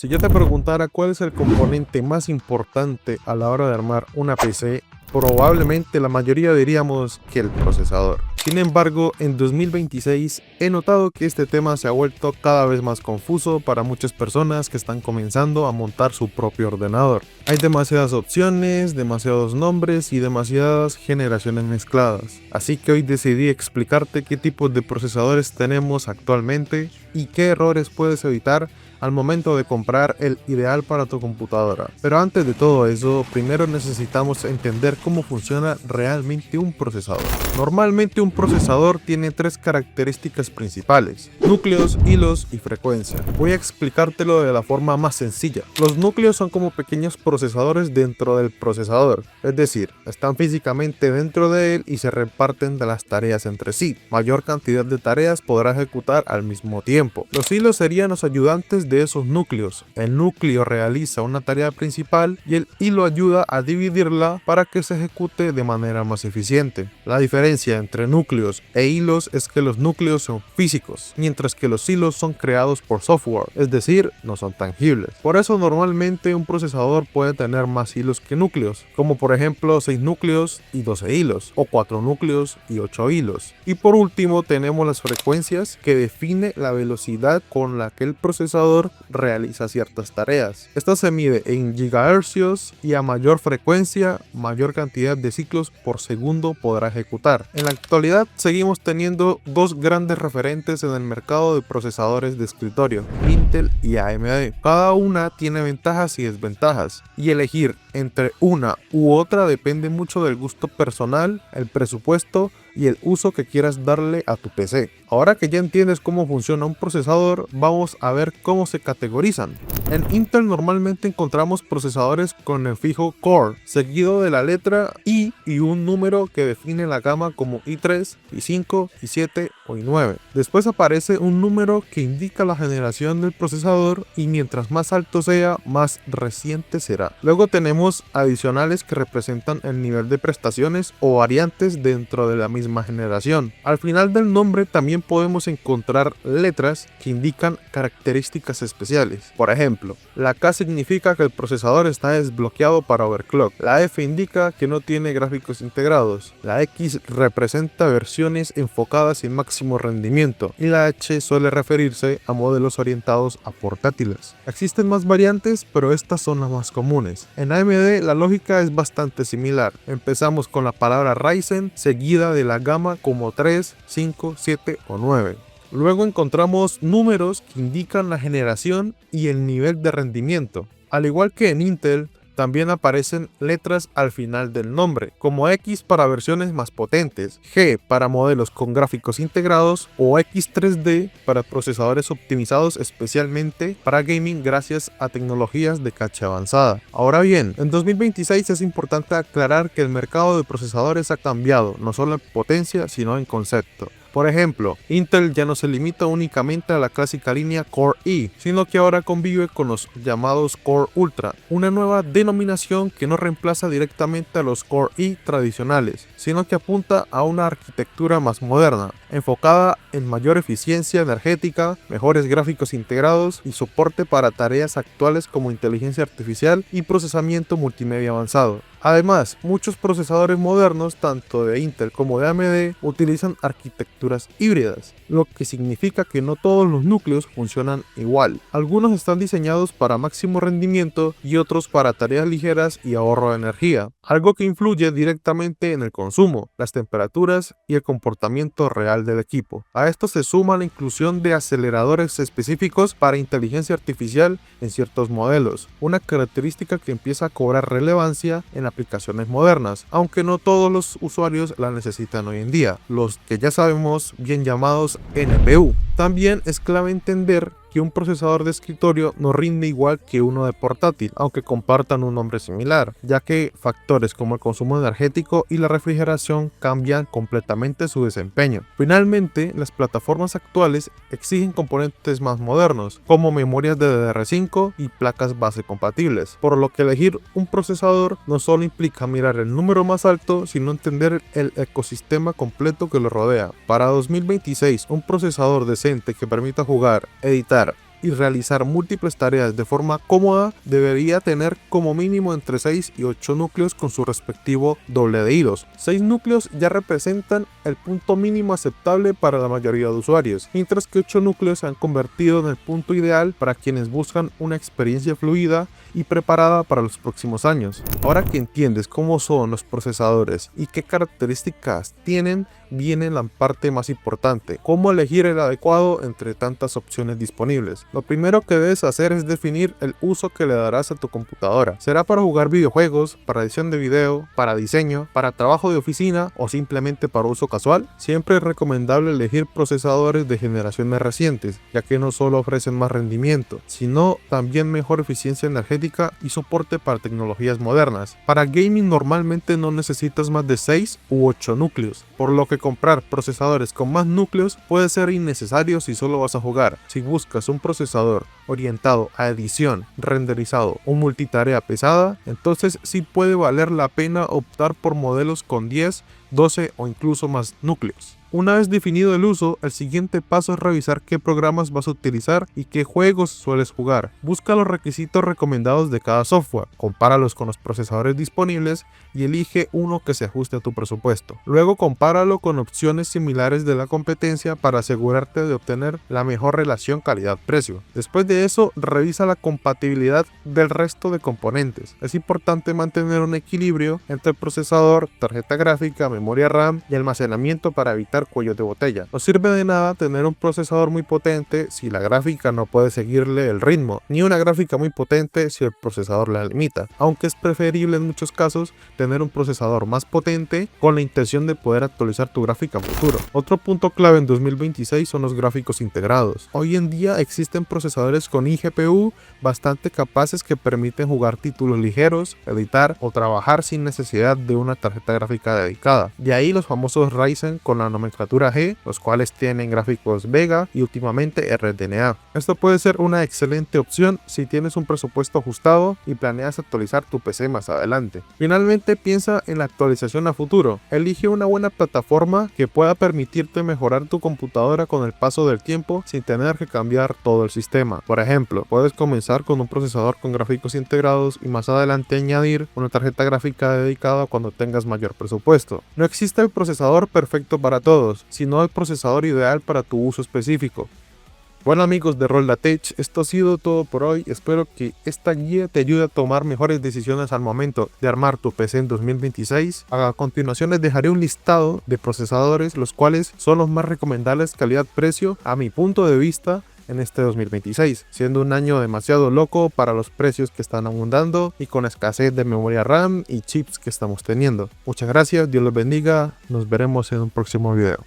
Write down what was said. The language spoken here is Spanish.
Si yo te preguntara cuál es el componente más importante a la hora de armar una PC, probablemente la mayoría diríamos que el procesador. Sin embargo, en 2026 he notado que este tema se ha vuelto cada vez más confuso para muchas personas que están comenzando a montar su propio ordenador. Hay demasiadas opciones, demasiados nombres y demasiadas generaciones mezcladas. Así que hoy decidí explicarte qué tipos de procesadores tenemos actualmente y qué errores puedes evitar al momento de comprar el ideal para tu computadora. Pero antes de todo eso, primero necesitamos entender cómo funciona realmente un procesador. Normalmente un procesador tiene tres características principales: núcleos, hilos y frecuencia. Voy a explicártelo de la forma más sencilla. Los núcleos son como pequeños procesadores dentro del procesador, es decir, están físicamente dentro de él y se reparten de las tareas entre sí. Mayor cantidad de tareas podrá ejecutar al mismo tiempo. Los hilos serían los ayudantes de esos núcleos. El núcleo realiza una tarea principal y el hilo ayuda a dividirla para que se ejecute de manera más eficiente. La diferencia entre núcleos e hilos es que los núcleos son físicos, mientras que los hilos son creados por software, es decir, no son tangibles. Por eso normalmente un procesador puede tener más hilos que núcleos, como por ejemplo 6 núcleos y 12 hilos, o 4 núcleos y 8 hilos. Y por último tenemos las frecuencias, que define la velocidad con la que el procesador realiza ciertas tareas. Esta se mide en gigahercios y a mayor frecuencia, mayor cantidad de ciclos por segundo podrá ejecutar. En la actualidad seguimos teniendo dos grandes referentes en el mercado de procesadores de escritorio, Intel y AMD. Cada una tiene ventajas y desventajas, y elegir entre una u otra depende mucho del gusto personal, el presupuesto y el uso que quieras darle a tu PC. Ahora que ya entiendes cómo funciona un procesador, vamos a ver cómo se categorizan. En Intel normalmente encontramos procesadores con el fijo Core, seguido de la letra I y un número que define la gama como i3, i5, i7 o i9. Después aparece un número que indica la generación del procesador y mientras más alto sea, más reciente será. Luego tenemos adicionales que representan el nivel de prestaciones o variantes dentro de la misma generación. Al final del nombre también podemos encontrar letras que indican características especiales. Por ejemplo, la K significa que el procesador está desbloqueado para overclock, la F indica que no tiene gráficos integrados, la X representa versiones enfocadas en máximo rendimiento y la H suele referirse a modelos orientados a portátiles. Existen más variantes, pero estas son las más comunes. En AMD la lógica es bastante similar. Empezamos con la palabra Ryzen, seguida de la gama como 3, 5, 7 o 9. Luego encontramos números que indican la generación y el nivel de rendimiento. Al igual que en Intel, también aparecen letras al final del nombre, como X para versiones más potentes, G para modelos con gráficos integrados o X3D para procesadores optimizados especialmente para gaming gracias a tecnologías de caché avanzada. Ahora bien, en 2026 es importante aclarar que el mercado de procesadores ha cambiado, no solo en potencia, sino en concepto. Por ejemplo, Intel ya no se limita únicamente a la clásica línea Core i, sino que ahora convive con los llamados Core Ultra, una nueva denominación que no reemplaza directamente a los Core i tradicionales, sino que apunta a una arquitectura más moderna, enfocada en mayor eficiencia energética, mejores gráficos integrados y soporte para tareas actuales como inteligencia artificial y procesamiento multimedia avanzado. Además, muchos procesadores modernos, tanto de Intel como de AMD, utilizan arquitecturas híbridas, lo que significa que no todos los núcleos funcionan igual. Algunos están diseñados para máximo rendimiento y otros para tareas ligeras y ahorro de energía, algo que influye directamente en el consumo, las temperaturas y el comportamiento real del equipo. A esto se suma la inclusión de aceleradores específicos para inteligencia artificial en ciertos modelos, una característica que empieza a cobrar relevancia en aplicaciones modernas, aunque no todos los usuarios la necesitan hoy en día, los que ya sabemos bien llamados NPU. También es clave entender que un procesador de escritorio no rinde igual que uno de portátil, aunque compartan un nombre similar, ya que factores como el consumo energético y la refrigeración cambian completamente su desempeño. Finalmente, las plataformas actuales exigen componentes más modernos, como memorias de DDR5 y placas base compatibles, por lo que elegir un procesador no solo implica mirar el número más alto, sino entender el ecosistema completo que lo rodea. Para 2026, un procesador decente que permita jugar, editar, y realizar múltiples tareas de forma cómoda, debería tener como mínimo entre 6 y 8 núcleos con su respectivo doble de hilos. 6 núcleos ya representan el punto mínimo aceptable para la mayoría de usuarios, mientras que 8 núcleos se han convertido en el punto ideal para quienes buscan una experiencia fluida y preparada para los próximos años. Ahora que entiendes cómo son los procesadores y qué características tienen, viene la parte más importante: cómo elegir el adecuado entre tantas opciones disponibles. Lo primero que debes hacer es definir el uso que le darás a tu computadora. ¿Será para jugar videojuegos, para edición de video, para diseño, para trabajo de oficina o simplemente para uso casual? Siempre es recomendable elegir procesadores de generaciones recientes, ya que no solo ofrecen más rendimiento, sino también mejor eficiencia energética y soporte para tecnologías modernas. Para gaming normalmente no necesitas más de 6 u 8 núcleos, por lo que comprar procesadores con más núcleos puede ser innecesario si solo vas a jugar. Si buscas un procesador orientado a edición, renderizado o multitarea pesada, entonces sí puede valer la pena optar por modelos con 10, 12 o incluso más núcleos. Una vez definido el uso, el siguiente paso es revisar qué programas vas a utilizar y qué juegos sueles jugar. Busca los requisitos recomendados de cada software, compáralos con los procesadores disponibles y elige uno que se ajuste a tu presupuesto. Luego compáralo con opciones similares de la competencia para asegurarte de obtener la mejor relación calidad-precio. Después de eso, revisa la compatibilidad del resto de componentes. Es importante mantener un equilibrio entre el procesador, tarjeta gráfica, memoria RAM y almacenamiento para evitar cuellos de botella. No sirve de nada tener un procesador muy potente si la gráfica no puede seguirle el ritmo, ni una gráfica muy potente si el procesador la limita, aunque es preferible en muchos casos tener un procesador más potente con la intención de poder actualizar tu gráfica a futuro. Otro punto clave en 2026 son los gráficos integrados. Hoy en día existen procesadores con iGPU bastante capaces que permiten jugar títulos ligeros, editar o trabajar sin necesidad de una tarjeta gráfica dedicada. De ahí los famosos Ryzen con la nomenclatura G, los cuales tienen gráficos Vega y últimamente RDNA. Esto puede ser una excelente opción si tienes un presupuesto ajustado y planeas actualizar tu PC más adelante. Finalmente, piensa en la actualización a futuro. Elige una buena plataforma que pueda permitirte mejorar tu computadora con el paso del tiempo sin tener que cambiar todo el sistema. Por ejemplo, puedes comenzar con un procesador con gráficos integrados y más adelante añadir una tarjeta gráfica dedicada cuando tengas mayor presupuesto. No existe el procesador perfecto para todos, sino el procesador ideal para tu uso específico. Bueno amigos de RoldaTech, esto ha sido todo por hoy. Espero que esta guía te ayude a tomar mejores decisiones al momento de armar tu PC en 2026. A continuación les dejaré un listado de procesadores los cuales son los más recomendables calidad-precio a mi punto de vista en este 2026, siendo un año demasiado loco para los precios que están abundando y con escasez de memoria RAM y chips que estamos teniendo. Muchas gracias, Dios los bendiga, nos veremos en un próximo video.